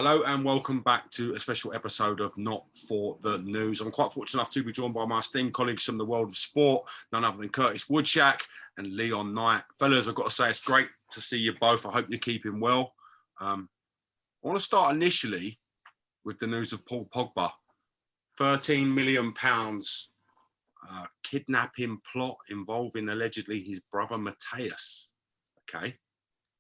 Hello and welcome back to a special episode of Not For The News. I'm quite fortunate enough to be joined by my esteemed colleagues from the world of sport, none other than Curtis Woodshack and Leon Knight. Fellas, I've got to say it's great to see you both. I hope you're keeping well. I want to start initially with the news of Paul Pogba. £13 million kidnapping plot involving allegedly his brother Mateus. Okay.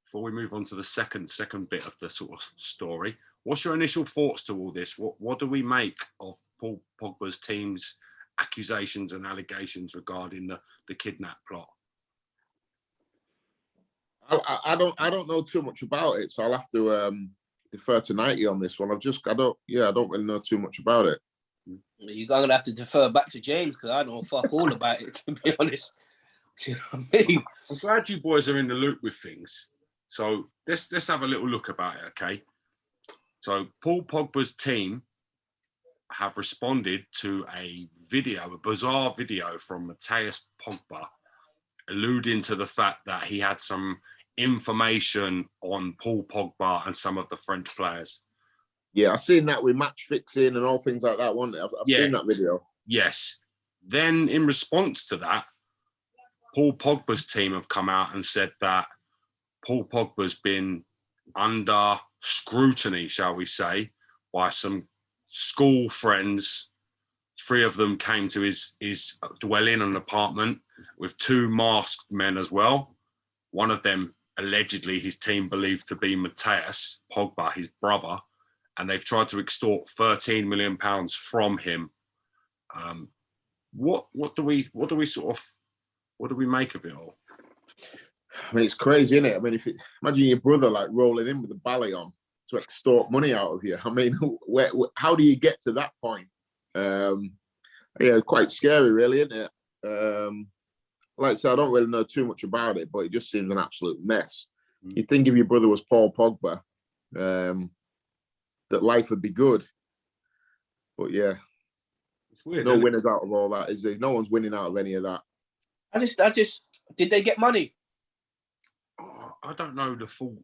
Before we move on to the second bit of the sort of story, what's your initial thoughts to all this? What do we make of Paul Pogba's team's accusations and allegations regarding the kidnap plot? I don't know too much about it, so I'll have to defer to Nighty on this one. I don't really know too much about it. You're gonna have to defer back to James because I don't know fuck all about it, to be honest. You know what I mean? I'm glad you boys are in the loop with things. So let's have a little look about it, okay? So Paul Pogba's team have responded to a bizarre video from Mateus Pogba, alluding to the fact that he had some information on Paul Pogba and some of the French players. Yeah, I've seen that with match fixing and all things like that, wasn't it? I've seen that video. Yes. Then in response to that, Paul Pogba's team have come out and said that Paul Pogba's been under scrutiny, shall we say, by some school friends. 3 of them came to his dwelling, an apartment, with 2 masked men as well. One of them, allegedly, his team believed to be Mateus Pogba, his brother, and they've tried to extort £13 million from him. What do we make of it all? I mean, it's crazy, isn't it? I mean, imagine your brother like rolling in with a ballet on to extort money out of you. I mean, how do you get to that point? Yeah, quite scary, really, isn't it? Like I said, I don't really know too much about it, but it just seems an absolute mess. You'd think if your brother was Paul Pogba, that life would be good. But yeah, it's weird. No winners out of all that, is there? No one's winning out of any of that. I just did they get money? I don't know the full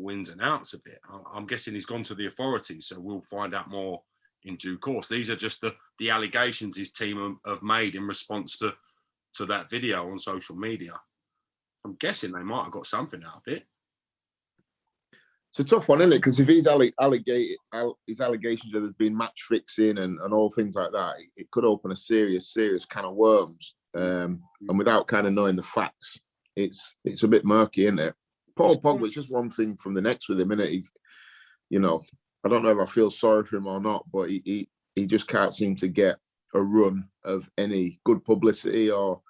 ins and outs of it. I'm guessing he's gone to the authorities, so we'll find out more in due course. These are just the allegations his team have made in response to that video on social media. I'm guessing they might have got something out of it. It's a tough one, isn't it? Because if his allegations that there's been match fixing and all things like that, it could open a serious can of worms. And without kind of knowing the facts, it's a bit murky, isn't it? Paul Pogba's just one thing from the next with him, innit? I don't know if I feel sorry for him or not, but he just can't seem to get a run of any good publicity or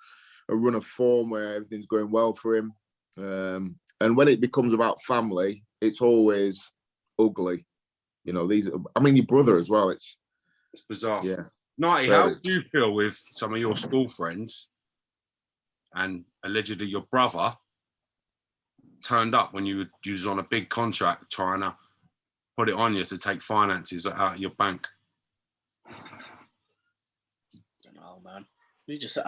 a run of form where everything's going well for him. And when it becomes about family, it's always ugly. Your brother as well. It's bizarre. Yeah. Nighty, how do you feel with some of your school friends and allegedly your brother turned up when you was on a big contract trying to put it on you to take finances out of your bank? I don't know, man. You just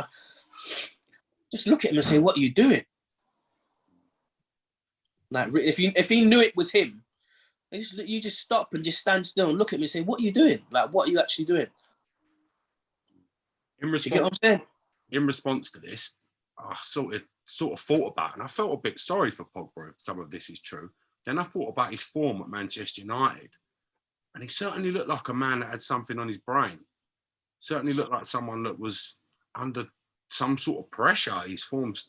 look at him and say, "What are you doing?" Like, if he knew it was him, you just stop and just stand still and look at me and say, "What are you doing? Like, what are you actually doing?" You get what I'm saying? In response to this, I sort of thought about it, and I felt a bit sorry for Pogba if some of this is true. Then I thought about his form at Manchester United, and he certainly looked like a man that had something on his brain. Certainly looked like someone that was under some sort of pressure. His form's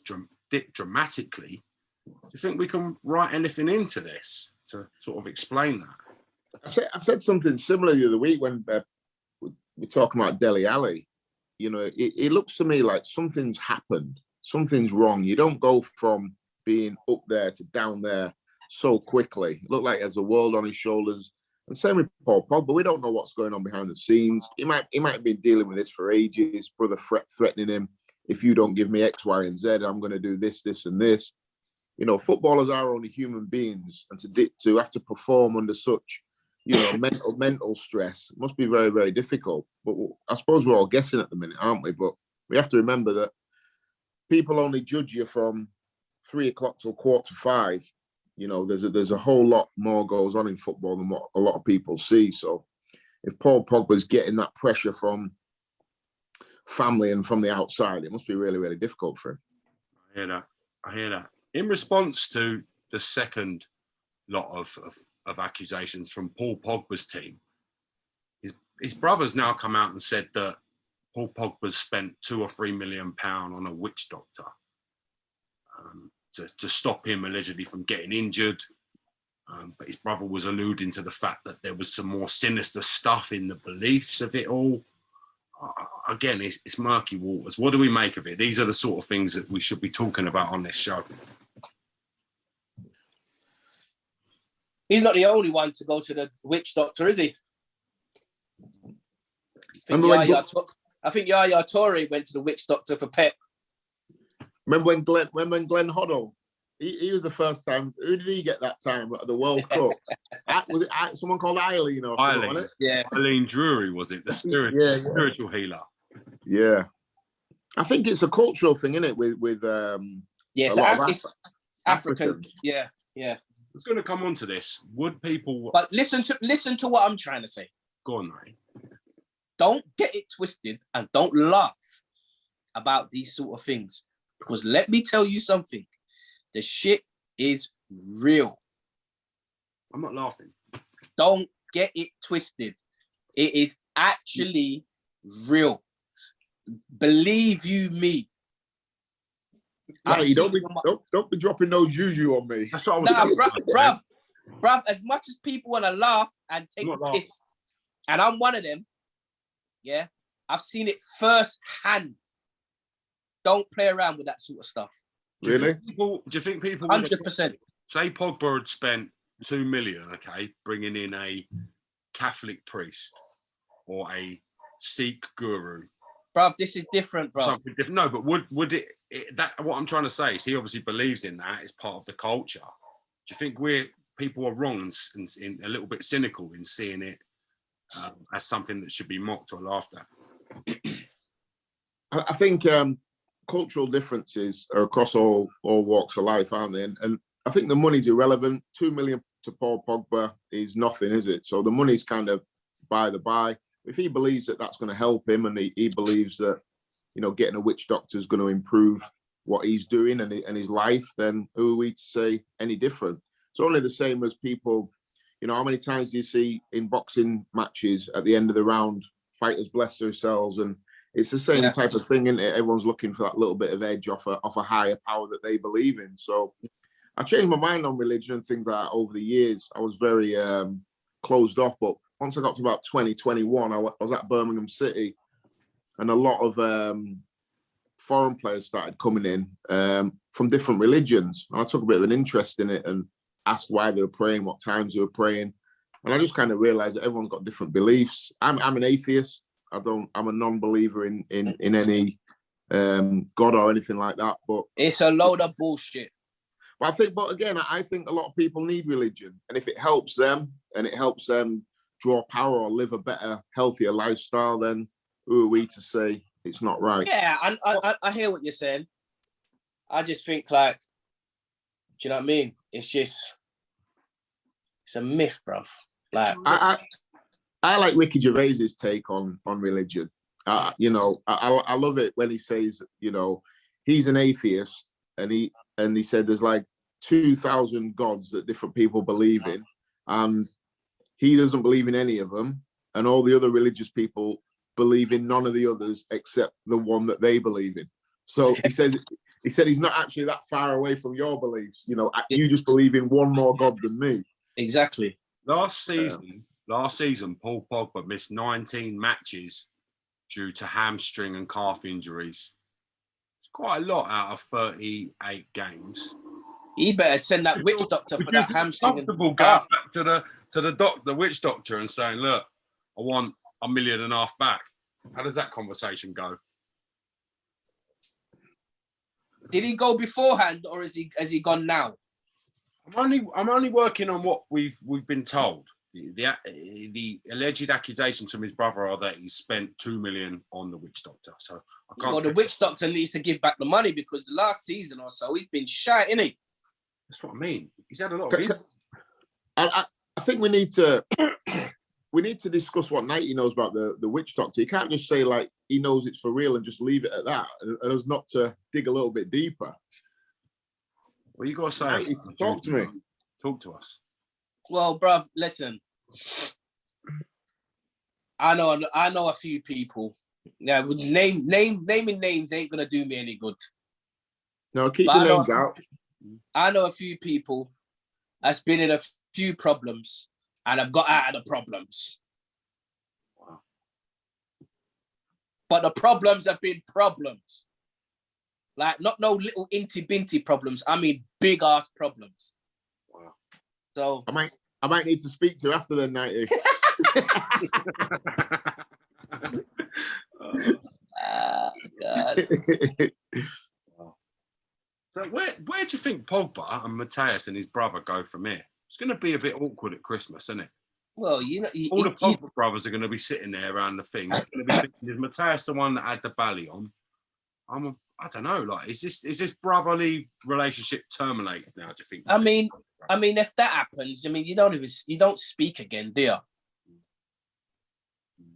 dipped dramatically. Do you think we can write anything into this to sort of explain that? I said something similar the other week when we're talking about Dele Alli. It looks to me like something's happened. Something's wrong. You don't go from being up there to down there so quickly. It looked like there's a world on his shoulders. And same with Paul Pogba. We don't know what's going on behind the scenes. He might have been dealing with this for ages. Brother threatening him. If you don't give me X, Y, and Z, I'm going to do this, this, and this. Footballers are only human beings, and to have to perform under such, mental stress must be very, very difficult. But I suppose we're all guessing at the minute, aren't we? But we have to remember that people only judge you from 3 o'clock till 4:45, You know, there's a whole lot more goes on in football than what a lot of people see. So if Paul Pogba's getting that pressure from family and from the outside, it must be really, really difficult for him. I hear that. In response to the second lot of accusations from Paul Pogba's team, his brother's now come out and said that Paul Pogba's spent £2 or £3 million on a witch doctor to stop him allegedly from getting injured. But his brother was alluding to the fact that there was some more sinister stuff in the beliefs of it all. Again, it's murky waters. What do we make of it? These are the sort of things that we should be talking about on this show. He's not the only one to go to the witch doctor, is he? I think Yaya Toure went to the witch doctor for Pep. Remember when Glenn Hoddle? He was the first time. Who did he get that time at the World Cup? Was it someone called Eileen or something? Eileen, yeah. Eileen Drury, was it? The spiritual healer. Yeah. I think it's a cultural thing, isn't it? With yes, it's African. Yeah. It's going to come on to this. Would people? But listen to what I'm trying to say. Go on, mate. Don't get it twisted and don't laugh about these sort of things, because let me tell you something. The shit is real. I'm not laughing. Don't get it twisted. It is actually real. Believe you me. You don't be dropping no juju on me. That's what I was saying. Bruv, as much as people want to laugh and take the piss, and I'm one of them, yeah, I've seen it firsthand. Don't play around with that sort of stuff. Really? Do you think people 100%. Say Pogba had spent $2 million, okay, bringing in a Catholic priest or a Sikh guru. Bruv, this is different, bruv. Something different. No, but would it that what I'm trying to say is he obviously believes in that. It's part of the culture. Do you think people are wrong and a little bit cynical in seeing it as something that should be mocked or laughed at? I think cultural differences are across all walks of life, aren't they? And I think the money's irrelevant. 2 million to Paul Pogba is nothing, is it? So the money's kind of by the by. If he believes that that's going to help him, and he believes that, you know, getting a witch doctor is going to improve what he's doing and his life, then who are we to say any different? It's only the same as people, you know, how many times do you see in boxing matches at the end of the round, fighters bless themselves, and it's the same type of thing, isn't it? Everyone's looking for that little bit of edge off a higher power that they believe in. So I changed my mind on religion and things like that over the years. I was very closed off, but once I got to about 2021, I was at Birmingham City, and a lot of foreign players started coming in from different religions. And I took a bit of an interest in it and asked why they were praying, what times they were praying. And I just kind of realized that everyone's got different beliefs. I'm an atheist. I'm a non-believer in any God or anything like that. But it's a load of bullshit. But I think a lot of people need religion, and if it helps them and it helps them draw power or live a better, healthier lifestyle, then who are we to say it's not right? Yeah, I hear what you're saying. I just think, like, do you know what I mean? It's a myth, bruv. Like, I like Ricky Gervais's take on religion. You know, I love it when he says, you know, he's an atheist, and he said there's like 2,000 gods that different people believe in, and he doesn't believe in any of them, and all the other religious people believe in none of the others except the one that they believe in. So he said he's not actually that far away from your beliefs. You know, you just believe in one more God than me. Exactly. Last season, Paul Pogba missed 19 matches due to hamstring and calf injuries. It's quite a lot out of 38 games. He better send that witch doctor for that hamstring. Comfortable going back to the witch doctor and saying, "Look, I want $1.5 million back." How does that conversation go? Did he go beforehand, or has he gone now? I'm only working on what we've been told. The alleged accusations from his brother are that he spent $2 million on the witch doctor. So I can't. Well, the witch doctor needs to give back the money, because the last season or so he's been shy, innit? That's what I mean. He's had a lot of influence. I think we need to discuss what Nighty knows about the witch doctor. You can't just say like he knows it's for real and just leave it at that, and us not to dig a little bit deeper. Well, you got to say, Nighty, talk to me. Talk to us. Well, bruv, listen. I know a few people. Yeah, naming names ain't gonna do me any good. No, keep the names out. I know a few people that's been in a few problems and have got out of the problems. Wow. But the problems have been problems. Like, not no little inty-binty problems. I mean, big-ass problems. Wow. So I might need to speak to you after the 90. God. Wow. So where do you think Pogba and Matthias and his brother go from here? It's going to be a bit awkward at Christmas, isn't it? Well, you know, all the Pogba brothers are going to be sitting there around the thing. It's going to be thinking, is Matthias the one that had the belly on? I don't know. Like, is this brotherly relationship terminated now? Do you think? I mean, if that happens, I mean, you don't speak again, do you?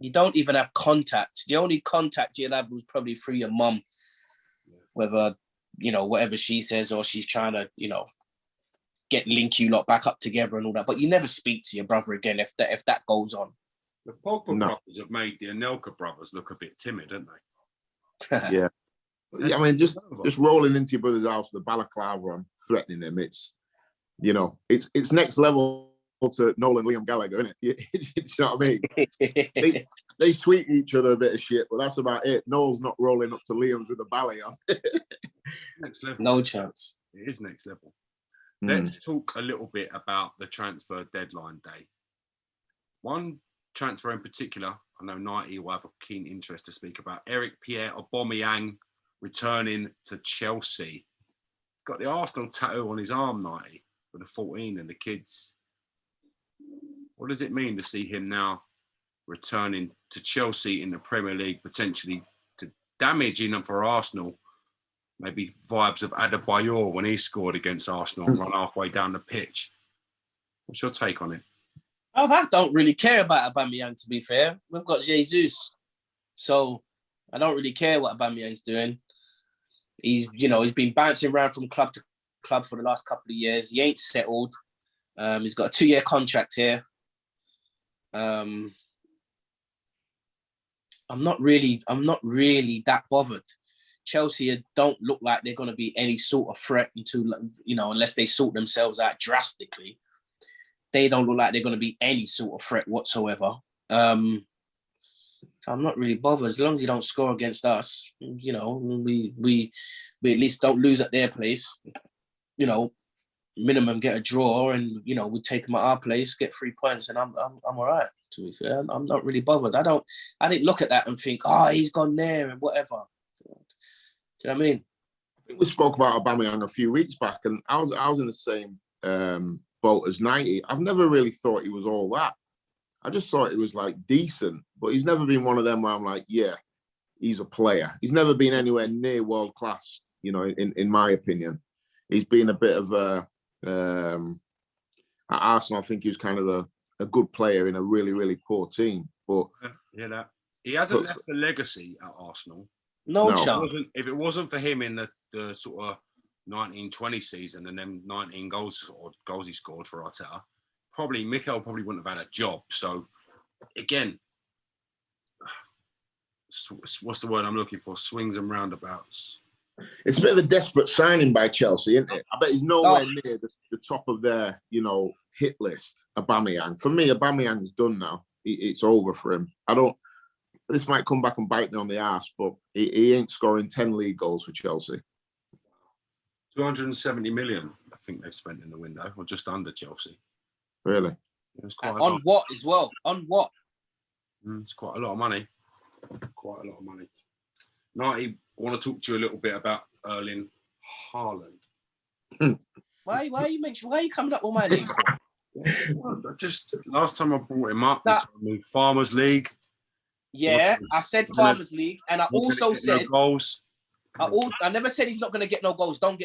You don't even have contact. The only contact you'll have was probably through your mum, whether, you know, whatever she says, or she's trying to, you know, link you lot back up together and all that. But you never speak to your brother again if that goes on. The Pogba brothers have made the Anelka brothers look a bit timid, haven't they? Yeah. I mean, just rolling into your brother's house with a balaclava on, threatening him. It's, you know, it's next level to Nolan Liam Gallagher, isn't it? You know what I mean? they tweet each other a bit of shit, but that's about it. Noel's not rolling up to Liam's with a ballet on. Next level. No chance. It is next level. Let's talk a little bit about the transfer deadline day. One transfer in particular, I know Nighty will have a keen interest to speak about. Eric Pierre-Emerick returning to Chelsea. He's got the Arsenal tattoo on his arm, Nighty, with the 14 and the kids. What does it mean to see him now returning to Chelsea in the Premier League, potentially to damage in for Arsenal? Maybe vibes of Adebayor when he scored against Arsenal and run halfway down the pitch. What's your take on it? Oh, I don't really care about Aubameyang, to be fair. We've got Jesus. So I don't really care what Aubameyang's doing. He's been bouncing around from club to club for the last couple of years. He ain't settled. He's got a 2-year contract here. I'm not really that bothered. Chelsea don't look like they're going to be any sort of threat unless they sort themselves out drastically. They don't look like they're going to be any sort of threat whatsoever. So I'm not really bothered as long as you don't score against us. You know, we at least don't lose at their place. You know, minimum get a draw, and you know we take them at our place, get 3 points, and I'm all right. To be fair, I'm not really bothered. I didn't look at that and think, oh, he's gone there and whatever. Do you know what I mean? I think we spoke about Aubameyang a few weeks back, and I was in the same boat as 90. I've never really thought he was all that. I just thought he was like decent, but he's never been one of them where I'm like, yeah, he's a player. He's never been anywhere near world class, you know, in my opinion. He's been a bit of at Arsenal, I think he was kind of a good player in a really, really poor team. But he hasn't left a legacy at Arsenal. No chance. If it wasn't for him in the sort of 1920 season and then 19 goals he scored for Arteta, Mikel probably wouldn't have had a job. So again, what's the word I'm looking for? Swings and roundabouts. It's a bit of a desperate signing by Chelsea, isn't it? I bet he's nowhere near the top of their, you know, hit list. Aubameyang. For me, Aubameyang's done now. It's over for him. This might come back and bite me on the ass, but he ain't scoring 10 league goals for Chelsea. 270 million, I think they've spent in the window, or just under Chelsea. Really? It's quite on what as well? On what? It's quite a lot of money. Quite a lot of money. Nighty, I want to talk to you a little bit about Erling Haaland. Why are you coming up with my name for? Just last time I brought him up, Farmers League. Yeah, I said Farmers League, and I also said goals. I never said he's not going to get no goals. Don't.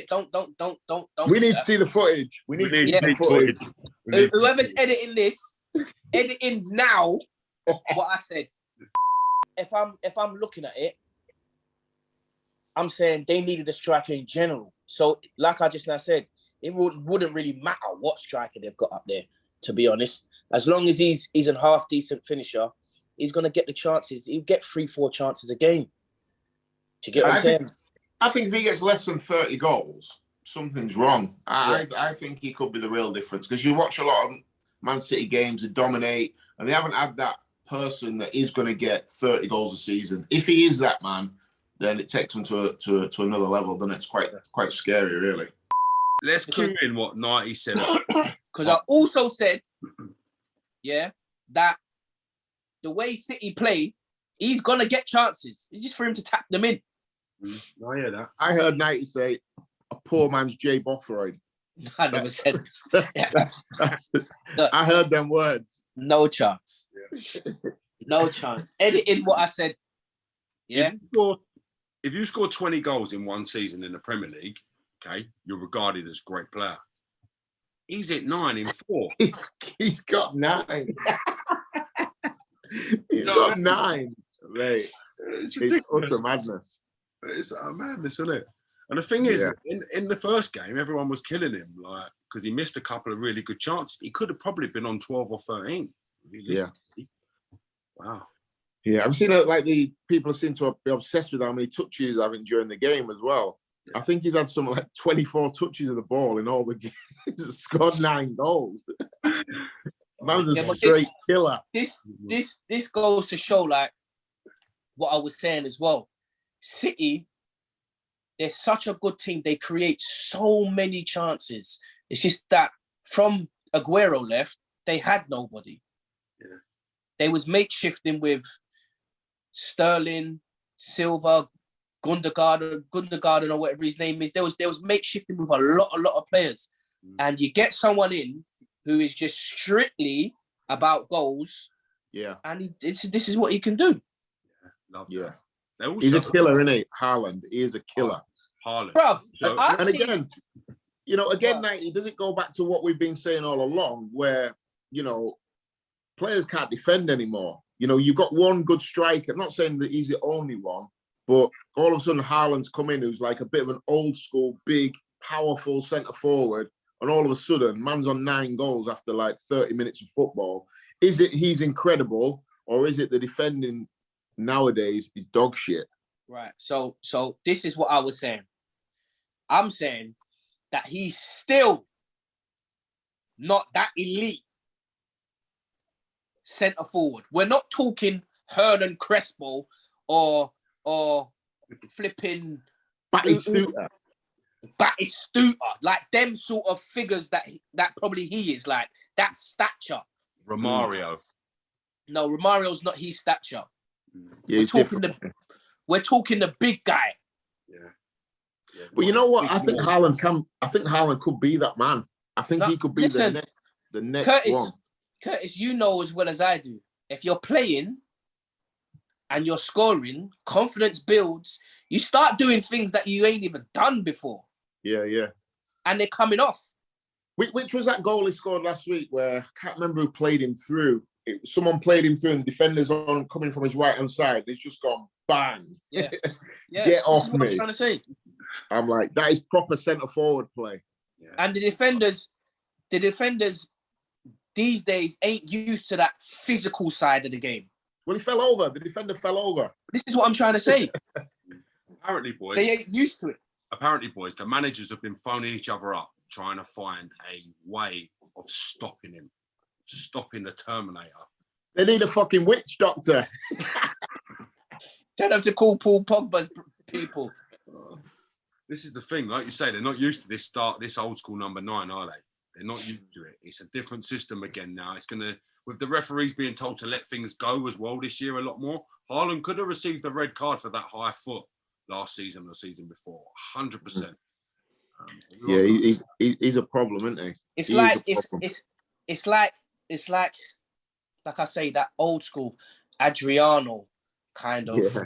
We need to see the footage. We need to see the footage. Whoever's editing this, editing now what I said. If I'm looking at it, I'm saying they needed a striker in general. So, like I just now said, it wouldn't really matter what striker they've got up there, to be honest. As long as he's a half-decent finisher, he's going to get the chances. He'll get 3-4 chances a game. Do you get what I'm saying? I think if he gets less than 30 goals, something's wrong. I think he could be the real difference, because you watch a lot of Man City games that dominate, and they haven't had that person that is going to get 30 goals a season. If he is that man, then it takes him to another level. Then it's quite scary, really. Let's cue in what 90 said. Because I also said, that the way City play, he's going to get chances. It's just for him to tap them in. I hear that. I heard 90 say, a poor man's Jay Bothroyd. I never said I heard them words. No chance. Yeah. No chance. Edit in what I said. Yeah. If you score 20 goals in one season in the Premier League, okay, you're regarded as a great player. He's at 9 in 4. He's got 9. He's got 9. Mate. It's utter madness. It's madness, isn't it? And the thing is, in the first game, everyone was killing him, like, because he missed a couple of really good chances. He could have probably been on 12 or 13. Yeah. Wow. Yeah, I've seen the people seem to be obsessed with how many touches he's having during the game as well. I think he's had something like 24 touches of the ball in all the games. He's scored 9 goals. Man's a straight killer. This goes to show, like, what I was saying as well. City, they're such a good team. They create so many chances. It's just that from Aguero left, they had nobody. Yeah. They was makeshifting with Sterling, Silva, Gundogan, or whatever his name is. There was makeshifting with a lot of players. And you get someone in who is just strictly about goals. Yeah. And this is what he can do. Yeah. Love that. Yeah. He's a killer, isn't he? Haaland. He is a killer. Haaland. Bruv, and again, 90, does it go back to what we've been saying all along, where, players can't defend anymore? You've got one good striker. I'm not saying that he's the only one, but all of a sudden Haaland's come in, who's like a bit of an old school, big, powerful centre forward, and all of a sudden, man's on 9 goals after like 30 minutes of football. Is it he's incredible, or is it the defending nowadays is dog shit? Right. So this is what I was saying. I'm saying that he's still not that elite centre forward. We're not talking Hernan Crespo or flipping Batistuta, like them sort of figures that probably he is, like that stature. Romario. No, Romario's not his stature. Yeah, we're talking the big guy. Yeah. But you know what? I think Haaland could be that man. I think he could be the next one. Curtis, you know as well as I do, if you're playing and you're scoring, confidence builds. You start doing things that you ain't even done before. Yeah. And they're coming off. Which was that goal he scored last week where I can't remember who played him through. Someone played him through and the defender's on coming from his right-hand side. He's just gone, bang. Yeah. Get off me. I'm trying to say. I'm like, that is proper centre-forward play. Yeah. And the defenders these days ain't used to that physical side of the game. Well, he fell over. The defender fell over. This is what I'm trying to say. Apparently, boys. They ain't used to it. Apparently, boys, the managers have been phoning each other up, trying to find a way of stopping him. Stopping the Terminator. They need a fucking witch doctor. Tell them to call Paul Pogba's people. This is the thing, like you say, they're not used to this old school number 9, are they? They're not used to it. It's a different system again now. It's gonna, with the referees being told to let things go as well this year a lot more. Haaland could have received a red card for that high foot last season or the season before, 100%. He's a problem, isn't he? It's like I say, that old school Adriano kind of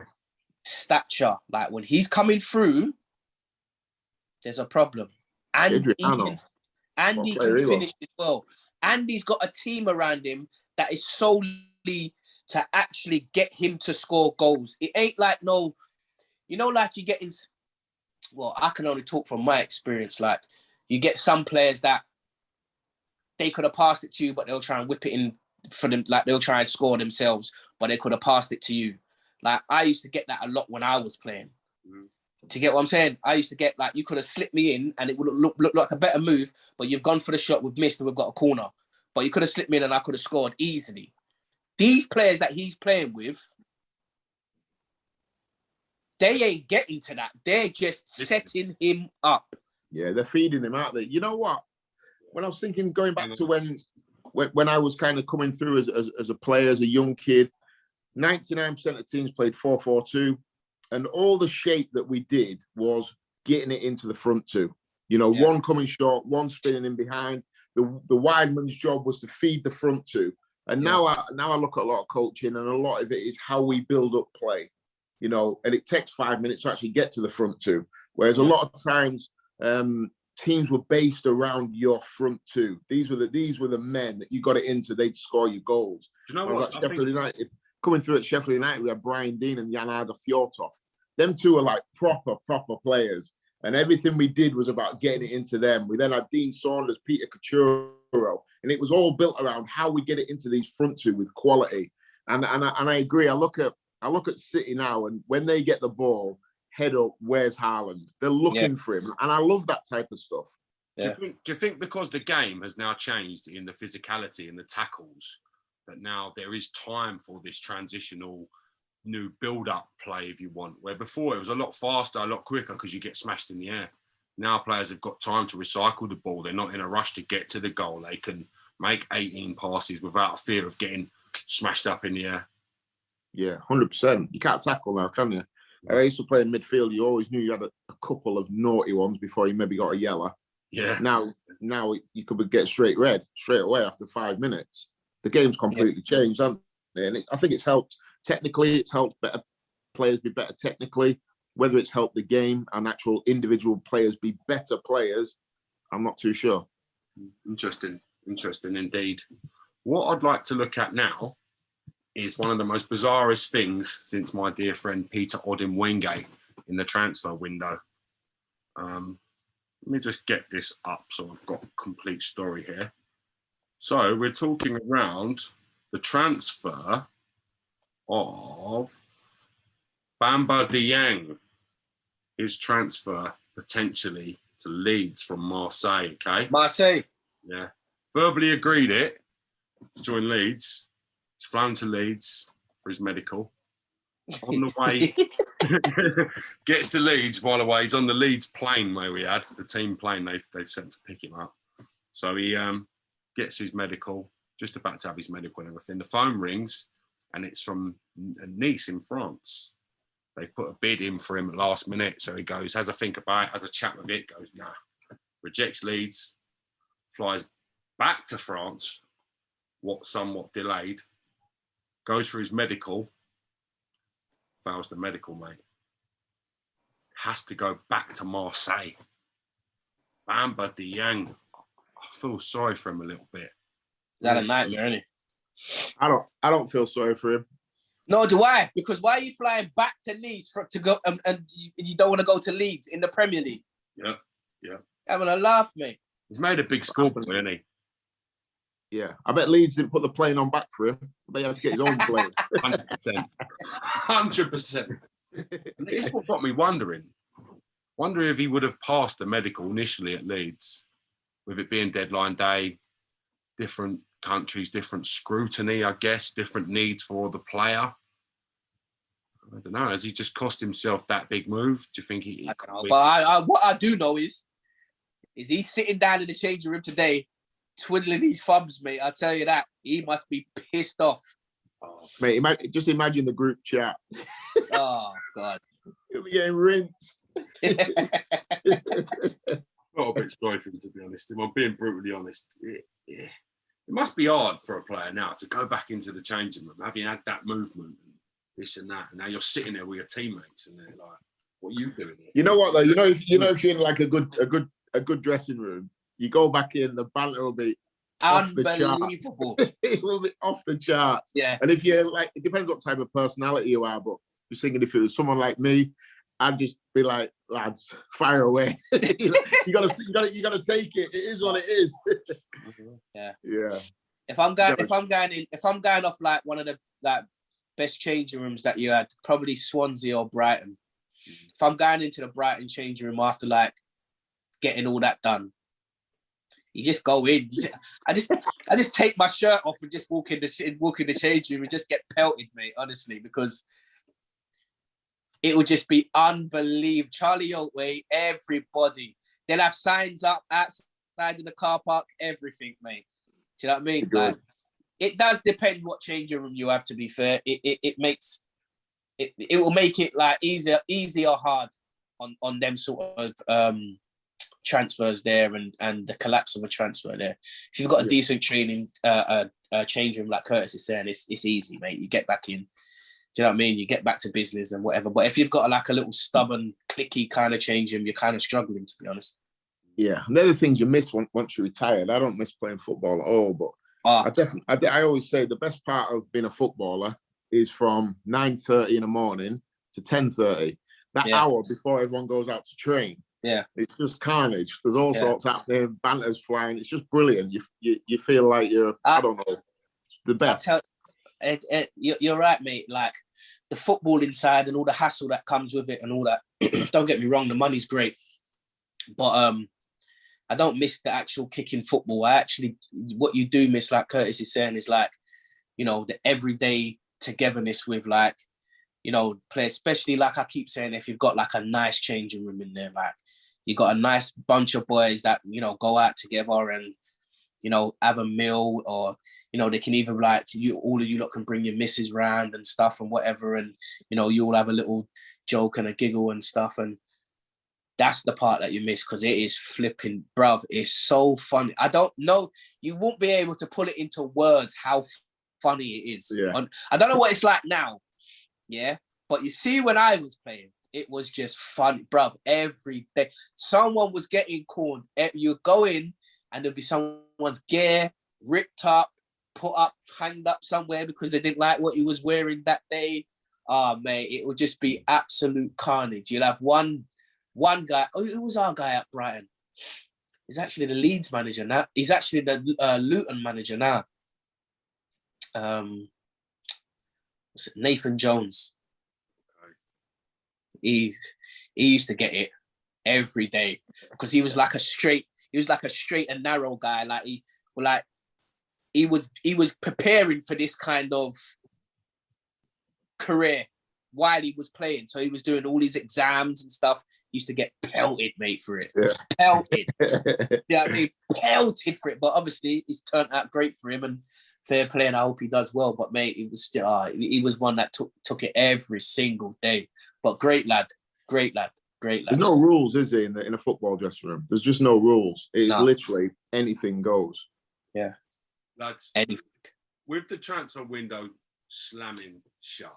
stature. Like when he's coming through, there's a problem. And Andy can finish as well. Andy's got a team around him that is solely to actually get him to score goals. It ain't like like you get in. Well, I can only talk from my experience. Like you get some players that they could have passed it to you, but they'll try and whip it in for them. Like they'll try and score themselves, but they could have passed it to you. Like I used to get that a lot when I was playing. Do you get what I'm saying? I used to get like, you could have slipped me in and it would look like a better move, but you've gone for the shot, we've missed and we've got a corner. But you could have slipped me in and I could have scored easily. These players that he's playing with, they ain't getting to that. They're just setting him up. Yeah, they're feeding him, aren't they? You know what? When I was thinking, going back to when I was kind of coming through as a player, as a young kid, 99% of teams played 4-4-2. And all the shape that we did was getting it into the front two. One coming short, one spinning in behind. The wide man's job was to feed the front two. And now I look at a lot of coaching, and a lot of it is how we build up play. And it takes 5 minutes to actually get to the front two. Whereas a lot of times teams were based around your front two. These were the men that you got it into, they'd score your goals. Do you know what? Sheffield United. Coming through at Sheffield United, we had Brian Dean and Jan Arda Fjortov. Them two are like proper players. And everything we did was about getting it into them. We then had Dean Saunders, Peter Cachuro, and it was all built around how we get it into these front two with quality. And I agree. I look at City now, and when they get the ball, head up, where's Haaland? They're looking for him. And I love that type of stuff. Yeah. Do you think because the game has now changed in the physicality and the tackles, that now there is time for this transitional new build-up play, if you want, where before it was a lot faster, a lot quicker because you get smashed in the air. Now players have got time to recycle the ball. They're not in a rush to get to the goal. They can make 18 passes without a fear of getting smashed up in the air. Yeah, 100%. You can't tackle now, can you? I used to play in midfield. You always knew you had a couple of naughty ones before you maybe got a yellow. Yeah. Now you could get straight red straight away after 5 minutes. The game's completely changed, hasn't it? And I think it's helped technically. It's helped better players be better technically. Whether it's helped the game and actual individual players be better players, I'm not too sure. Interesting indeed. What I'd like to look at now is one of the most bizarrest things since my dear friend Peter Odin-Wingate in the transfer window. Let me just get this up so I've got a complete story here. So we're talking around the transfer of Bamba Dieng, his transfer potentially to Leeds from Marseille, okay? Marseille. Yeah. Verbally agreed it to join Leeds. He's flown to Leeds for his medical. On the way, gets to Leeds, by the way, he's on the Leeds plane where we had, the team plane they've sent to pick him up. So he gets his medical, just about to have his medical and everything. The phone rings and it's from Nice in France. They've put a bid in for him at last minute. So he goes, has a think about it, has a chat with it, goes, nah, rejects Leeds, flies back to France, somewhat delayed, goes for his medical, fails the medical, mate. Has to go back to Marseille. Bamba Dieng. I feel sorry for him a little bit. Is that a nightmare, isn't it? I don't feel sorry for him. No, do I? Because why are you flying back to Leeds to go and you don't want to go to Leeds in the Premier League? Yeah. Having a laugh, mate. He's made a big score, hasn't he? Yeah, I bet Leeds didn't put the plane on back for him. They had to get his own plane. 100%. 100%. This is what got me wondering. Wonder if he would have passed the medical initially at Leeds, with it being deadline day, different countries, different scrutiny, I guess, different needs for the player. I don't know. Has he just cost himself that big move? Do you think he? I don't know, but what I do know is he sitting down in the changing room today, twiddling his thumbs, mate. I tell you that he must be pissed off. Oh, mate, just imagine the group chat. Oh God, he'll be getting rinsed. I felt a bit sorry for him, to be honest. If I'm being brutally honest, it must be hard for a player now to go back into the changing room, having had that movement. this and that. And now you're sitting there with your teammates, and they're like, "What are you doing here?" You know what though? If you're in like a good dressing room, you go back in, the banter will be unbelievable. It will be off the charts. Yeah. And if you're like, it depends what type of personality you are, but just thinking if it was someone like me, I'd just be like, lads, fire away. you gotta take it. It is what it is. Yeah. Yeah. If I'm going off like one of the like best changing rooms that you had, probably Swansea or Brighton. If I'm going into the Brighton changing room after like getting all that done, you just go in. I just take my shirt off and just walk in the changing room and just get pelted, mate. Honestly, because it would just be unbelievable. Charlie Oatway, everybody. They'll have signs up outside in the car park, everything, mate. Do you know what I mean? Like, it does depend what changing room you have, to be fair. It will make it like easy or hard on them sort of transfers there and the collapse of a transfer there. If you've got a decent training change room like Curtis is saying, it's easy, mate. You get back in. Do you know what I mean? You get back to business and whatever. But if you've got like a little stubborn, clicky kind of change room, you're kind of struggling, to be honest. Yeah, and the other things you miss once you're retired. I don't miss playing football at all, but I always say the best part of being a footballer is from 9:30 in the morning to 10:30. That hour before everyone goes out to train. Yeah, it's just carnage. There's all sorts happening, banters flying. It's just brilliant. You feel like you're I don't know, the best. You're right, mate. Like the football inside and all the hassle that comes with it and all that. Don't get me wrong, the money's great, but I don't miss the actual kicking football. What you do miss, like Curtis is saying, is like, you know, the everyday togetherness with like, you know, players, especially like I keep saying, if you've got like a nice changing room in there, like you got a nice bunch of boys that, you know, go out together and, you know, have a meal, or, you know, they can even like all of you lot can bring your missus round and stuff and whatever. And, you know, you all have a little joke and a giggle and stuff. And that's the part that you miss, because it is flipping, bruv. It's so funny. I don't know. You won't be able to put it into words how funny it is. Yeah. I don't know what it's like now. Yeah. But you see, when I was playing, it was just fun, bruv. Every day, someone was getting called. You go in and there'll be someone's gear ripped up, put up, hanged up somewhere because they didn't like what he was wearing that day. Mate, it would just be absolute carnage. You'll have one guy. Oh, who was our guy at Brighton? He's actually the Leeds manager now. He's actually the Luton manager now. Nathan Jones. He used to get it every day because he was like a straight and narrow guy. Like he was preparing for this kind of career while he was playing. So he was doing all his exams and stuff. He used to get pelted, mate, for it. Yeah. Pelted. Yeah, I mean, pelted for it. But obviously, it's turned out great for him, and fair play, and I hope he does well. But mate, it was still he was one that took it every single day. But great lad. There's no rules, is there, in a football dressing room? There's just no rules. It's literally anything goes. Yeah. Lads, anything. With the transfer window slamming shut,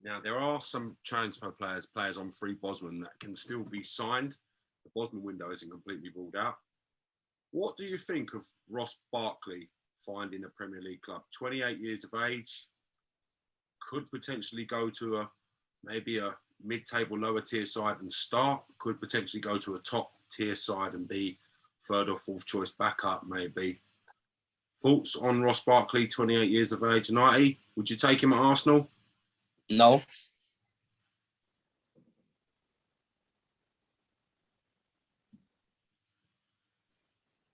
now there are some transfer players on free Bosman that can still be signed. The Bosman window isn't completely ruled out. What do you think of Ross Barkley finding a Premier League club? 28 years of age, could potentially go to maybe a mid-table, lower tier side and start, could potentially go to a top tier side and be third or fourth choice backup, maybe. Thoughts on Ross Barkley, 28 years of age, 90? Would you take him at Arsenal? No.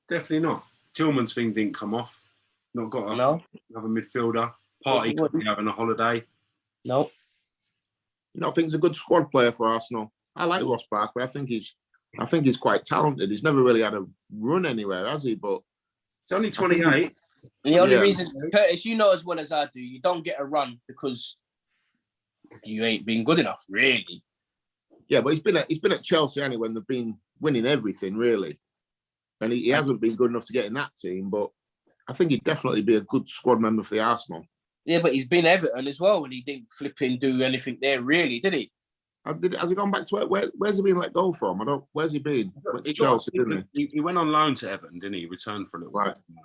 Definitely not. Tillman's thing didn't come off. Not got another midfielder. Party could be having a holiday. No. You know, I think he's a good squad player for Arsenal. I like Ross Barkley. I think he's quite talented. He's never really had a run anywhere, has he? But it's only 28. The only reason, Curtis, you know as well as I do, you don't get a run because you ain't been good enough, really. Yeah, but he's been at Chelsea anyway when they've been winning everything, really. And he hasn't been good enough to get in that team, but I think he'd definitely be a good squad member for the Arsenal. Yeah, but he's been Everton as well, and he didn't flipping do anything there, really, did he? Has he gone back to where's he been let go from? Where's he been? Went to Chelsea, didn't he? He went on loan to Everton, didn't he? He returned for a little right. bit.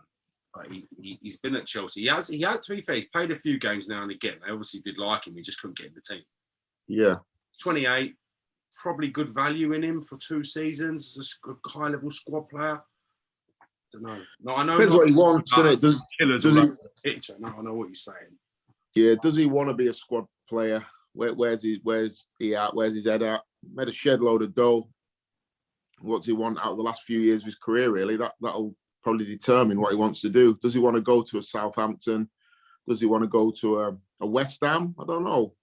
But he's been at Chelsea. He has, to be fair, he's played a few games now and again. They obviously did like him. He just couldn't get in the team. Yeah. 28, probably good value in him for 2 seasons as a high-level squad player. I don't know. No, I know. Depends what he wants, innit? Does he? Pitch. I know what he's saying. Yeah. Does he want to be a squad player? Where's he at? Where's his head at? Made a shed load of dough. What does he want out of the last few years of his career? Really, that'll probably determine what he wants to do. Does he want to go to a Southampton? Does he want to go to a West Ham? I don't know.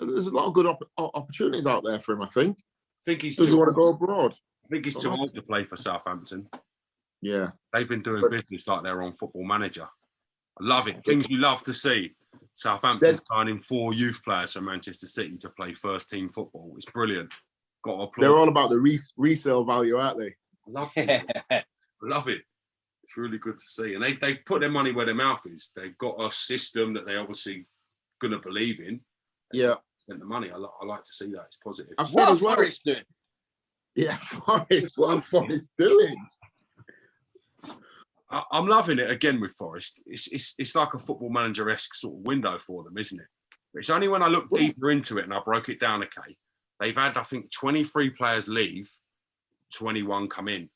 There's a lot of good opportunities out there for him, I think. Does he want to go abroad? I think he's too old to play for Southampton. Yeah. They've been doing business like their own football manager. I love it. Things you love to see. Southampton's signing 4 youth players from Manchester City to play first team football. It's brilliant. Got to applaud. They're all about the resale value, aren't they? I love it. I love it. It's really good to see. And they've put their money where their mouth is. They've got a system that they're obviously going to believe in. Yeah. Spent the money. I like to see that. It's positive. What is Forest doing? Yeah, Forest. What is Forest doing? I'm loving it again with Forest. It's like a football manager-esque sort of window for them, isn't it? But it's only when I look deeper into it and I broke it down, okay, they've had, I think, 23 players leave, 21 come in.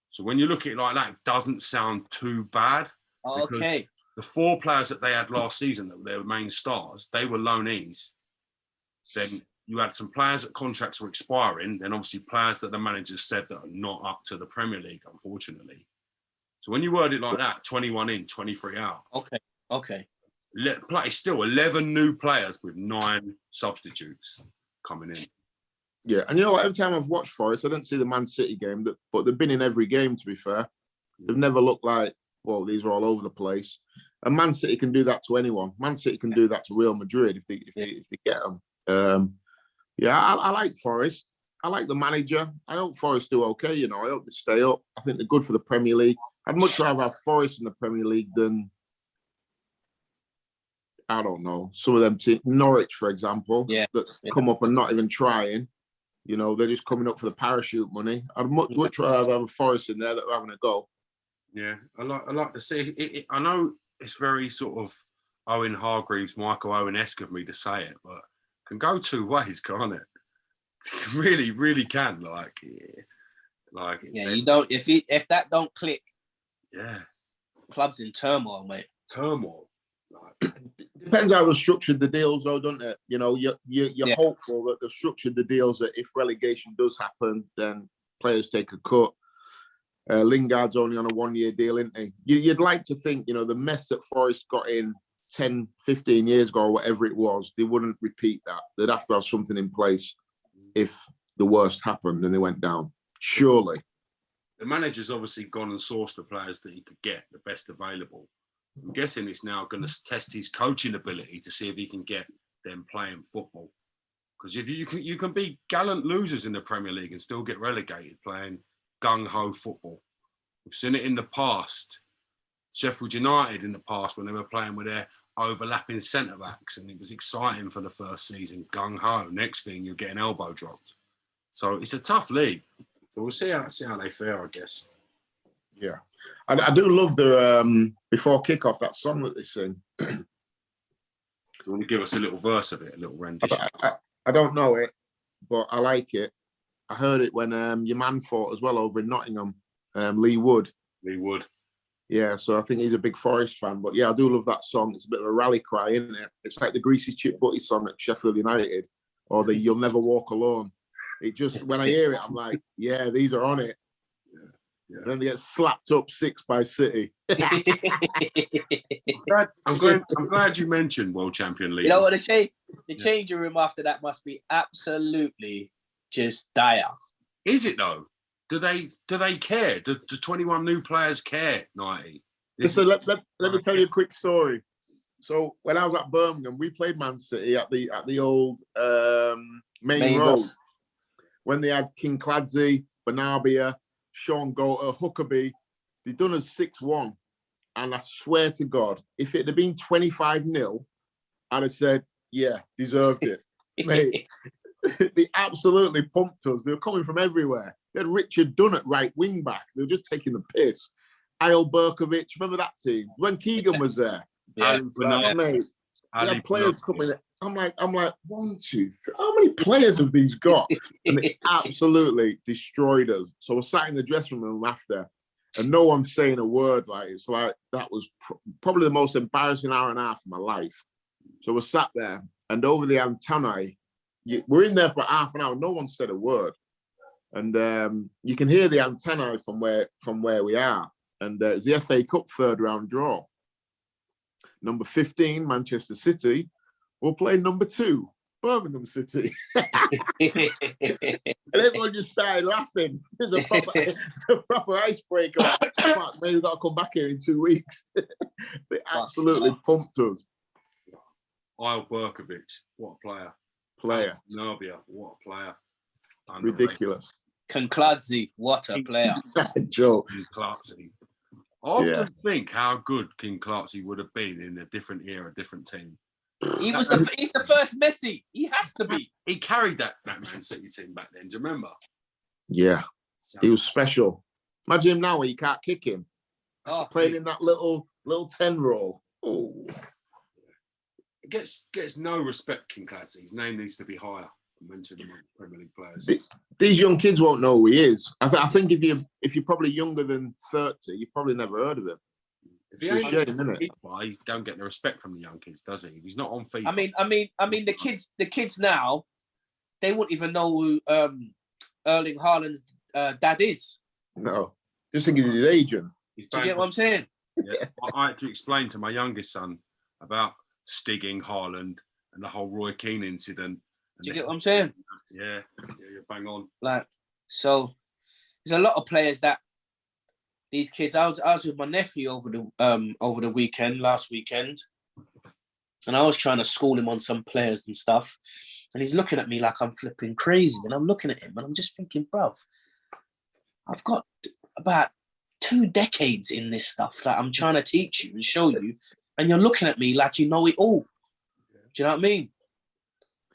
So when you look at it like that, it doesn't sound too bad. Okay. The 4 players that they had last season that were their main stars, they were loanees. Then you had some players that contracts were expiring, then obviously players that the managers said that are not up to the Premier League, unfortunately. So when you word it like that, 21 in, 23 out. Okay. It's still 11 new players with 9 substitutes coming in. Yeah, and you know what? Every time I've watched Forest, I don't see the Man City game, but they've been in every game, to be fair. They've never looked like, well, these are all over the place. And Man City can do that to anyone. Man City can do that to Real Madrid if they get them. I like Forest. I like the manager. I hope Forest do okay. You know, I hope they stay up. I think they're good for the Premier League. I'd much rather have Forest in the Premier League than, I don't know, some of them Norwich, for example, that come up and not even trying. You know, they're just coming up for the parachute money. I'd much rather have a Forest in there that are having a go. Yeah, I like to see it. I know it's very sort of Owen Hargreaves, Michael Owen-esque of me to say it, but it can go 2 ways, can't it? It really, really can. You don't. If that don't click, yeah, club's in turmoil, mate. Turmoil. Depends how they've structured the deals, though, doesn't it? You know, you're hopeful that they've structured the deals that if relegation does happen, then players take a cut. Lingard's only on a 1-year deal, isn't he? You'd like to think, you know, the mess that Forest got in 10, 15 years ago, or whatever it was, they wouldn't repeat that. They'd have to have something in place if the worst happened and they went down. Surely. The manager's obviously gone and sourced the players that he could get, the best available. I'm guessing it's now going to test his coaching ability to see if he can get them playing football. Because if you can be gallant losers in the Premier League and still get relegated playing gung-ho football. We've seen it in the past. Sheffield United in the past when they were playing with their overlapping centre-backs and it was exciting for the first season, gung-ho. Next thing, you're getting elbow dropped. So it's a tough league. So we'll see how they fare, I guess. Yeah. I do love the before kickoff, that song that they sing. Do you want to give us a little verse of it, a little rendition? I don't know it, but I like it. I heard it when your man fought as well over in Nottingham, Lee Wood. Lee Wood. Yeah, so I think he's a big Forest fan. But yeah, I do love that song. It's a bit of a rally cry, isn't it? It's like the Greasy Chip Butty song at Sheffield United or the You'll Never Walk Alone. It just, when I hear it, I'm like, yeah, these are on it. Yeah. And then they get slapped up 6 by City. I'm glad you mentioned World Champion League. You know what, the changing room after that must be absolutely just dire. Is it though? Do they care? Do 21 new players care, 90? So let me tell you a quick story. So when I was at Birmingham, we played Man City at the old main road. When they had King Cladsey, Benabia, Sean Goater, Huckabee, they done us 6-1. And I swear to God, if it had been 25-0, I'd have said, yeah, deserved it. Mate, they absolutely pumped us. They were coming from everywhere. They had Richard Dunn at right wing back. They were just taking the piss. Ayel Berkovic, remember that team? When Keegan was there. Yeah. Mate, they had players coming. I'm like, 1, 2, 3. How many players have these got? And they absolutely destroyed us. So we're sat in the dressing room after, and no one's saying a word. Like, it's like, that was probably the most embarrassing hour and a half of my life. So we're sat there, and over the antennae, we're in there for half an hour. No one said a word, and you can hear the antennae from where we are. And it's the FA Cup third round draw. Number 15, Manchester City, will play number 2, Birmingham City. And everyone just started laughing. There's a proper icebreaker. Fuck, man, we've got to come back here in 2 weeks. They absolutely pumped us. Ayel Berkovic, what a player. Narbia, what a player. Ridiculous. Concladze, what a player. Joe. Concladze. I often think how good Concladze would have been in a different era, different team. He's the first Messi. He has to be. He carried that Man City team back then. Do you remember? Yeah, he was special. Imagine him now where you can't kick him. Playing in that little 10 role. Oh, it gets no respect, Concladze. His name needs to be higher. Mentioned among Premier League players. These young kids won't know who he is. I think if you're probably younger than 30, you've probably never heard of him. If he ain't FIFA, he don't get the respect from the young kids, does he? If he's not on FIFA. I mean, the kids now, they wouldn't even know who Erling Haaland's dad is. No, just think he's his agent. Do you get what I'm saying? Yeah. I had to explain to my youngest son about Stigging Haaland and the whole Roy Keane incident. Do you get what I'm saying? Yeah, you're bang on. Like, so there's a lot of players that these kids. I was with my nephew over the weekend, last weekend, and I was trying to school him on some players and stuff, and he's looking at me like I'm flipping crazy, and I'm looking at him and I'm just thinking, bruv, I've got about 2 decades in this stuff that I'm trying to teach you and show you, and you're looking at me like you know it all. Do you know what I mean?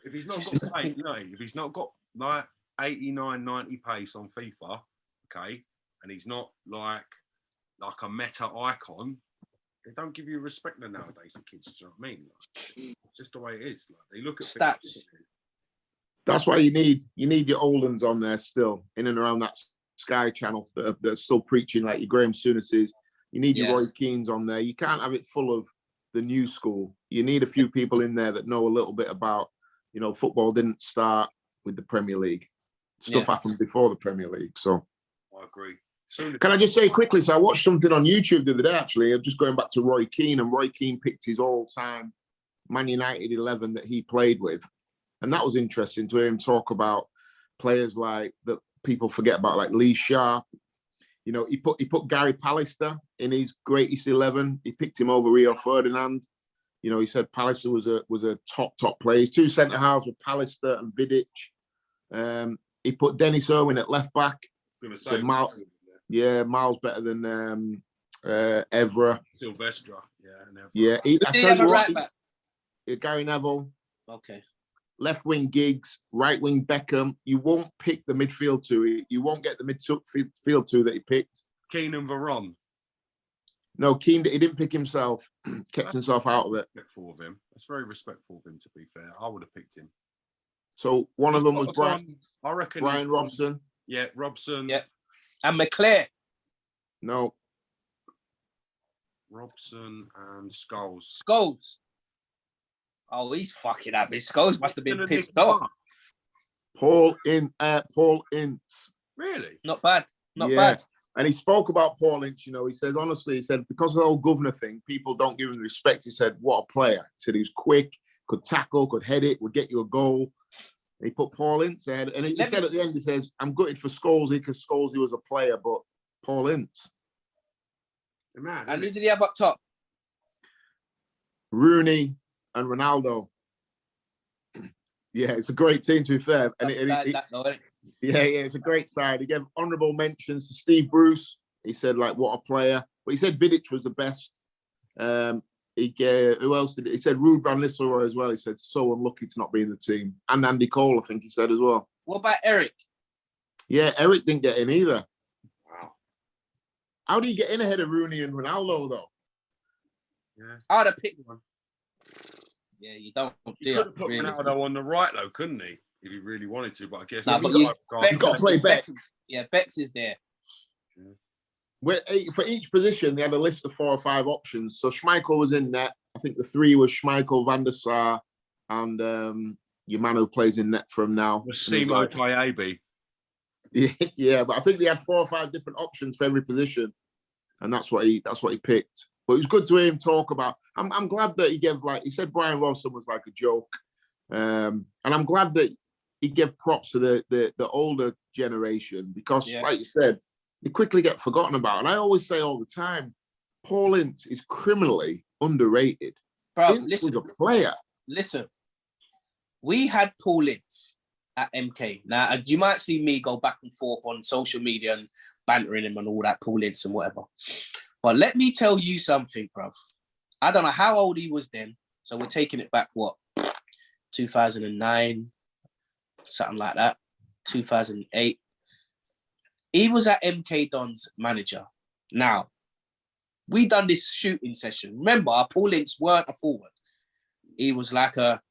If he's not got if he's not got like 89, 90 pace on FIFA, okay, and he's not like a meta icon, they don't give you respect nowadays, the kids. Do you know what I mean? Like, it's just the way it is. Like, they look at stats. That's why you need your old ones on there still, in and around that Sky channel that are still preaching, like your Graham Souness's. You need your Roy Keanes on there. You can't have it full of the new school. You need a few people in there that know a little bit about, football didn't start with the Premier League. Stuff happened before the Premier League. So I agree. Can I just say quickly, so I watched something on YouTube the other day, actually, of just going back to Roy Keane, and Roy Keane picked his all-time Man United 11 that he played with. And that was interesting to hear him talk about players like that people forget about, like Lee Sharp. He put Gary Pallister in his greatest 11. He picked him over Rio Ferdinand. He said Pallister was a top player. His 2 centre halves were Pallister and Vidic. He put Dennis Irwin at left back. Said Miles better than Evra. Silvestre, and Evra. Yeah, Did he have a right back? Gary Neville. Okay. Left wing Giggs, right wing Beckham. You won't pick the midfield 2. You won't get the midfield 2 that he picked. Keane and Varane. No, Keane, he didn't pick himself. Kept himself out of it. Respectful of him. That's very respectful of him, to be fair. I would have picked him. So one of them was Brian Robson. Yeah, Robson. Yeah. And McClare. No. Robson and Scholes. Scholes. Oh, he's fucking happy. Scholes must have been pissed off. Paul Ince. Really? Not bad. Not bad. And he spoke about Paul Ince, he says, honestly, he said, because of the whole governor thing, people don't give him respect. He said, what a player. He said he was quick, could tackle, could head it, would get you a goal. And he put Paul Ince ahead. And he said at the end, he says, I'm gutted for Scholesy because Scholesy was a player, but Paul Ince. Man, and who did he have up top? Rooney and Ronaldo. Yeah, it's a great team, to be fair. It's a great side. He gave honourable mentions to Steve Bruce. He said, what a player. But he said Vidic was the best. Who else did it? He said Ruud van Nistelrooy as well. He said so unlucky to not be in the team, and Andy Cole, I think he said as well. What about Eric? Yeah, Eric didn't get in either. Wow. How do you get in ahead of Rooney and Ronaldo though? Yeah. I'd have picked one. Yeah, you don't. He could have put Ronaldo on the right though, couldn't he? If he really wanted to, but I guess but you've got to play Bex. Yeah, Bex is there. For each position, they had a list of 4 or 5 options. So Schmeichel was in net. I think the 3 was Schmeichel, Van der Sar, and your man who plays in net from now. Simo Kayabi. Yeah, but I think they had 4 or 5 different options for every position, and that's what he picked. But it was good to hear him talk about. I'm glad that he gave, like he said, Brian Robson was like a joke, and I'm glad that he gave props to the older generation because, like you said, they quickly get forgotten about. And I always say all the time, Paul Ince is criminally underrated. Bro, Ince was a player. Listen, we had Paul Ince at MK. Now, as you might see me go back and forth on social media and bantering him and all that, Paul Ince and whatever. But let me tell you something, bruv. I don't know how old he was then. So we're taking it back, 2009, something like that, 2008. He was at MK Don's manager. Now, we done this shooting session. Remember, Paul Ince weren't a forward. He was like a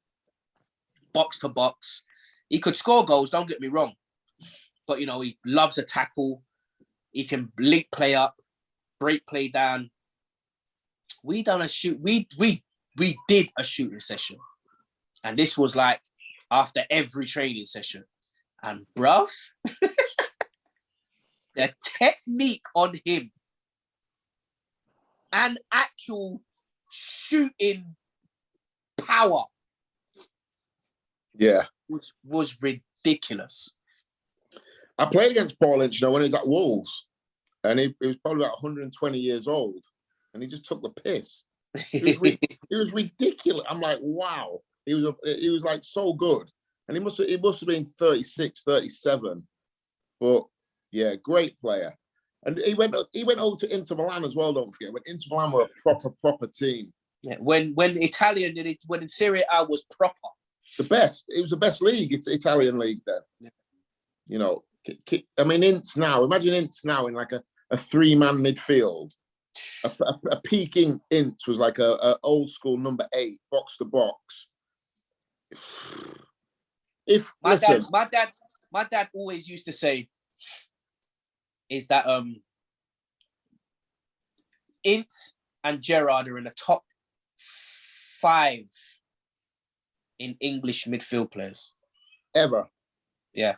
box to box. He could score goals, don't get me wrong. But, he loves a tackle. He can link play up, break play down. We done a shoot. We did a shooting session. And this was like after every training session. And bruv, the technique on him and actual shooting power was ridiculous. I played against Paul Ince, when he was at Wolves, and he was probably about 120 years old, and he just took the piss. It was ridiculous. I'm like, wow. He was like so good. And he must have been 36, 37. But yeah, great player. And he went over to Inter Milan as well, don't forget. When Inter Milan were a proper team. Yeah, when Italian did it, when Serie A was proper. The best. It was the best league. It's Italian league then. Yeah. I mean, Ince now, imagine Ince now in like a 3-man midfield. A peaking Ince was like a old school number 8, box to box. My dad always used to say is that Ince and Gerrard are in the top 5 in English midfield players ever. Yeah,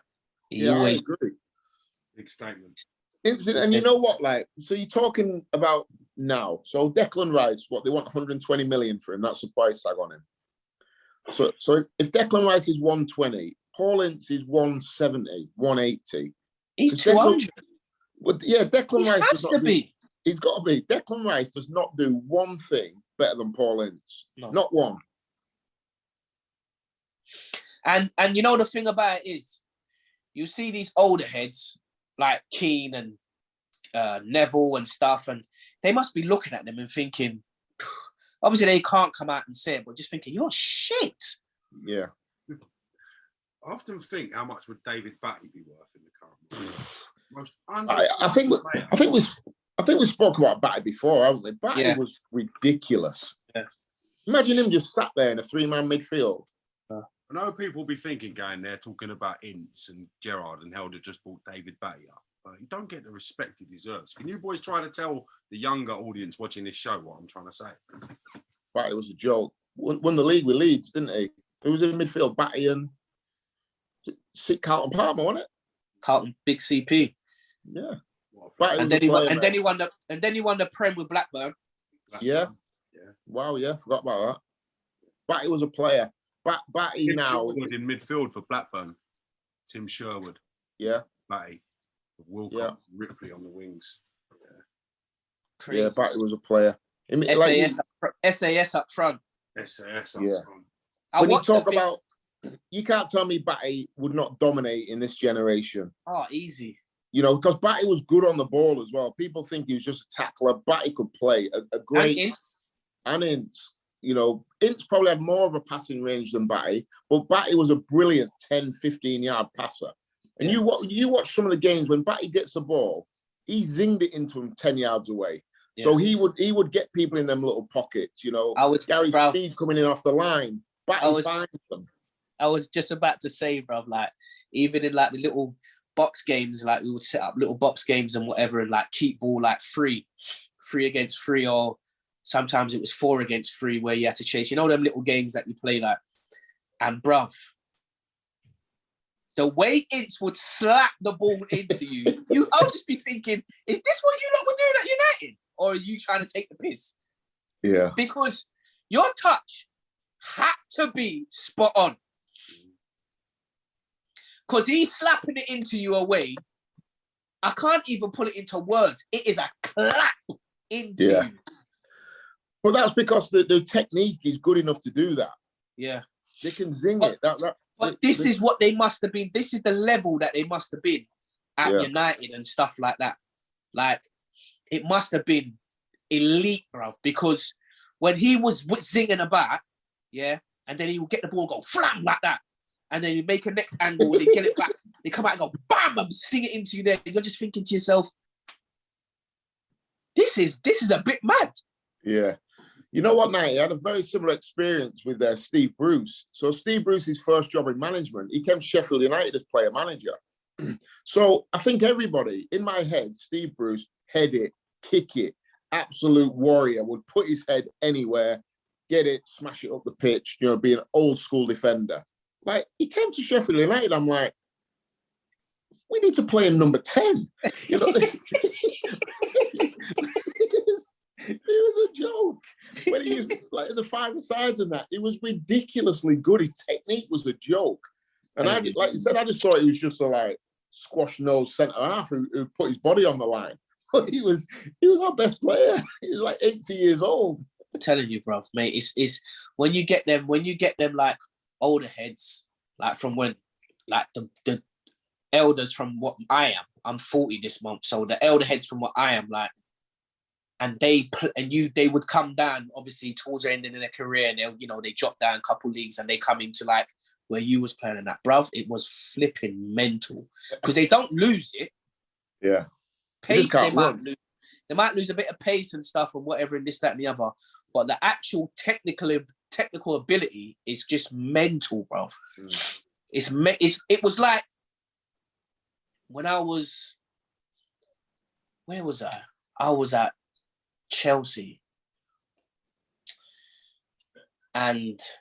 I agree. Big statement. And you know what? Like, so you're talking about now. So Declan Rice, they want 120 million for him. That's the price tag on him. So if Declan Rice is 120, Paul Ince is 170, 180. He's 200. Declan Rice has to be. He's got to be. Declan Rice does not do one thing better than Paul Ince. No. Not one. And the thing about it is, you see these older heads like Keane and Neville and stuff, and they must be looking at them and thinking, obviously they can't come out and say it, but just thinking, you're shit. Yeah. I often think, how much would David Batty be worth in the current I think we spoke about Batty before, haven't we? Batty was ridiculous. Yeah. Imagine him just sat there in a 3-man midfield. I know people will be thinking, going there, talking about Ince and Gerrard and how they just brought David Batty up. But he don't get the respect he deserves. Can you boys try to tell the younger audience watching this show what I'm trying to say? Batty was a joke. Won the league with Leeds, didn't he? Who was in midfield? Batty and Carlton Palmer, wasn't it? Carlton, big CP. Yeah. And then he won the Prem with Blackburn. Yeah. Wow, yeah, forgot about that. Batty was a player. Batty Tim now Sherwood in midfield for Blackburn. Tim Sherwood. Yeah. Batty. Wilcox, Ripley on the wings. Yeah. Crazy. Yeah, Batty was a player. SAS up front. SAS up front. When you talk about, you can't tell me Batty would not dominate in this generation. Oh, easy. You know, because Batty was good on the ball as well. People think he was just a tackler. Batty could play a great... And Ince. You know, Ince probably had more of a passing range than Batty, but Batty was a brilliant 10, 15-yard passer. And you watch some of the games when Batty gets the ball, he zinged it into him 10 yards away. Yeah. So he would get people in them little pockets, you know. Gary Speed coming in off the line. Batty finds them. I was just about to say, bro, like, even in like the little box games, like we would set up little box games and whatever, and like keep ball like three against three, or sometimes it was 4 against 3 where you had to chase. You know them little games that you play, like, and bruv, the way Ince would slap the ball into you, I'll just be thinking, is this what you lot were doing at United? Or are you trying to take the piss? Yeah. Because your touch had to be spot on. Because he's slapping it into you away. I can't even put it into words. It is a clap into you. Well, that's because the technique is good enough to do that. Yeah. They can zing it. But this is what they must have been. This is the level that they must have been at United and stuff like that. Like, it must have been elite, bruv. Because when he was zinging about, and then he would get the ball and go flam like that. And then you make a next angle and they get it back. They come out and go bam and sing it into you there. You're just thinking to yourself, this is a bit mad. Yeah. You know what, Knight? I had a very similar experience with Steve Bruce. So Steve Bruce's first job in management, he came to Sheffield United as player manager. So I think everybody, in my head, Steve Bruce, head it, kick it, absolute warrior, would put his head anywhere, get it, smash it up the pitch, you know, be an old school defender. Like, he came to Sheffield United, I'm like, we need to play him number 10. You know, it was a joke. When he was like in the 5-a-sides and that, it was ridiculously good. His technique was a joke. And I, like you said, I just thought he was just a like squash nose centre half who put his body on the line. But he was our best player. He was like 80 years old. I'm telling you, bruv, mate, it's when you get them like older heads, like from when, like the elders from what I am. I'm 40 this month, so the elder heads from what I am, like, and they would come down obviously towards the end of their career, and they drop down a couple leagues and they come into like where you was playing in that, bruv. It was flipping mental because they don't lose it. Yeah, pace they might lose a bit of pace and stuff and whatever and this, that, and the other, but the actual technical ability is just mental, bruv. It was like when I was, where was I? I was at Chelsea, and it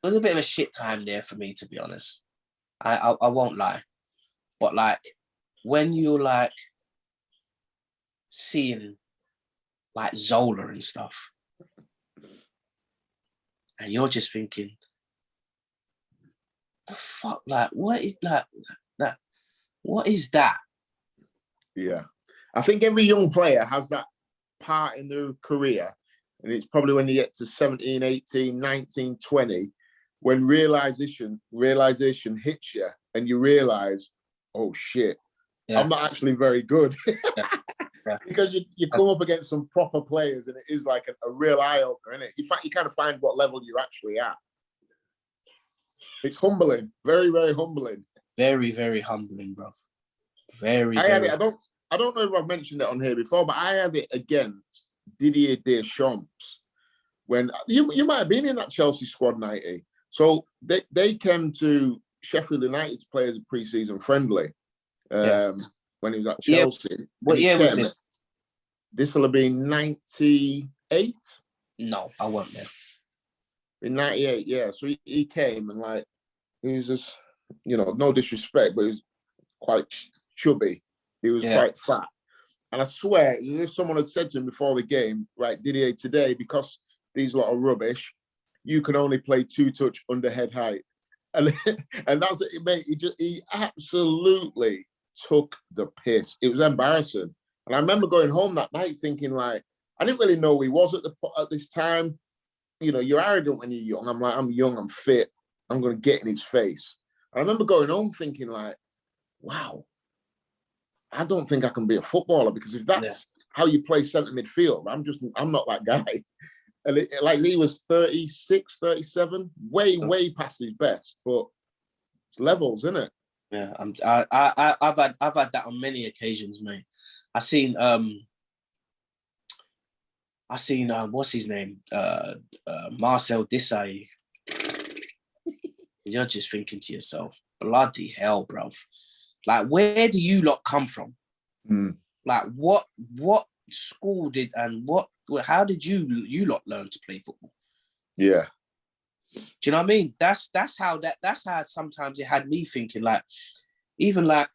was a bit of a shit time there for me, to be honest. I won't lie, but like when you're like seeing like Zola and stuff, and you're just thinking, the fuck, like what is that? What is that? Yeah. I think every young player has that part in their career, and it's probably when you get to 17, 18, 19, 20, when realization hits you and you realize, oh shit, I'm not actually very good. Because you come up against some proper players and it is like a real eye-opener, isn't it? You kind of find what level you're actually at. It's humbling, very, very humbling. Very, very humbling, bro. I don't know if I've mentioned it on here before, but I had it against Didier Deschamps when you might have been in that Chelsea squad, 90. So they came to Sheffield United to play as a pre-season friendly when he was at Chelsea. Yeah. What year was this? This will have been 98. No, I wasn't there. In 98, yeah. So he came and like he was just, no disrespect, but he was quite chubby. He was quite fat. And I swear, if someone had said to him before the game, right, Didier, today, because these lot are rubbish, you can only play 2-touch under head height. And that's it, mate. He absolutely took the piss. It was embarrassing. And I remember going home that night thinking, like, I didn't really know who he was at this time. You're arrogant when you're young. I'm like, I'm young, I'm fit. I'm going to get in his face. And I remember going home thinking, like, wow, I don't think I can be a footballer, because if that's how you play centre midfield, I'm not that guy. And like he was 36, 37, way past his best, but it's levels, isn't it? Yeah, I've had that on many occasions, mate. I seen what's his name? Marcel Desailly. You're just thinking to yourself, bloody hell, bruv. Like, where do you lot come from? Like, what school did and how did you lot learn to play football? Yeah. Do you know what I mean? That's how sometimes it had me thinking, like, even like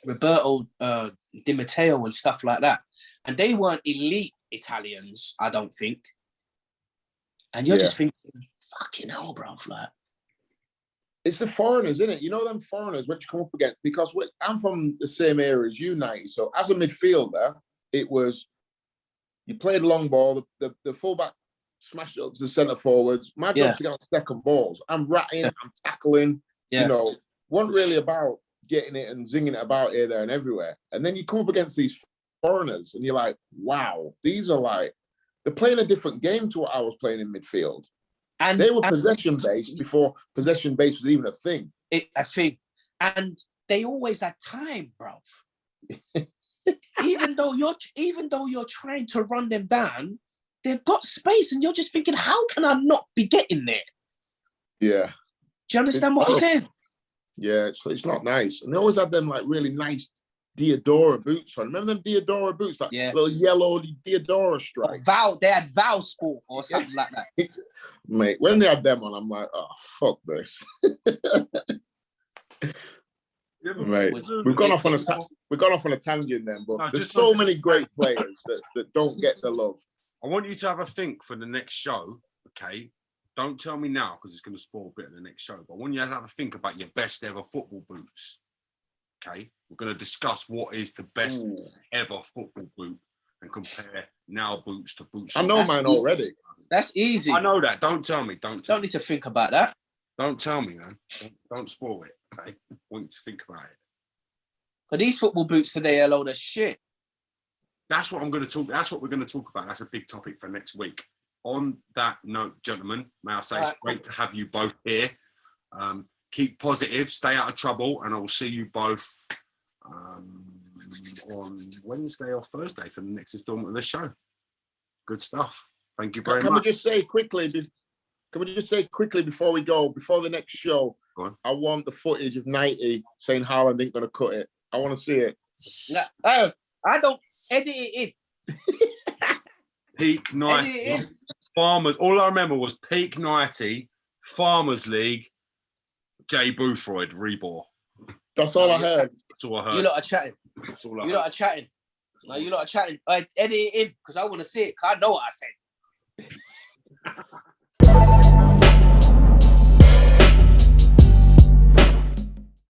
Roberto Di Matteo and stuff like that. And they weren't elite Italians, I don't think. And you're just thinking, fucking hell, bruv, like. It's the foreigners, isn't it? You know them foreigners which come up against, because I'm from the same area as you, 90. So as a midfielder, it was, you played a long ball, the fullback smashed it up to the centre forwards. My job's to get on second balls. I'm ratting, I'm tackling, you know, wasn't really about getting it and zinging it about here, there and everywhere. And then you come up against these foreigners and you're like, wow, these are like, they're playing a different game to what I was playing in midfield. And they were possession-based before possession-based was even a thing. A thing. And they always had time, bruv. even though you're trying to run them down, they've got space, and you're just thinking, how can I not be getting there? Yeah. Do you understand what I'm saying? Yeah, it's not nice. And they always had them like really nice Diodora boots on. Remember them Diodora boots? Like little yellow Diodora stripe. They had Val Sport or something like that. Mate, when they had them on, I'm like, oh, fuck this. Mate, we've gone off on a tangent then, but there's so many great players that don't get the love. I want you to have a think for the next show, okay? Don't tell me now, because it's going to spoil a bit of the next show, but I want you to have a think about your best ever football boots, okay? We're going to discuss what is the best ever football boot and compare now boots to boots. I know mine already. That's easy. I know that. Don't tell me. Don't need to think about that. Don't tell me, man. Don't spoil it, okay? I want you to think about it. But these football boots today are a load of shit. That's what we're going to talk about. That's a big topic for next week. On that note, gentlemen, may I say it's great to have you both here. Keep positive, stay out of trouble, and I will see you both on Wednesday or Thursday for the next installment of the show. Good stuff. Thank you very much. Can we just say quickly before we go, before the next show, I want the footage of 90 saying Haaland ain't going to cut it. I want to see it. No, I don't edit it in. Peak 90. Farmers. All I remember was Peak 90, Farmers League, Jay Boothroyd, Rebor. That's all I heard. That's all I heard. You lot are chatting. You lot are chatting. No, you lot are chatting. Edit it in, because I want to see it, because I know what I said.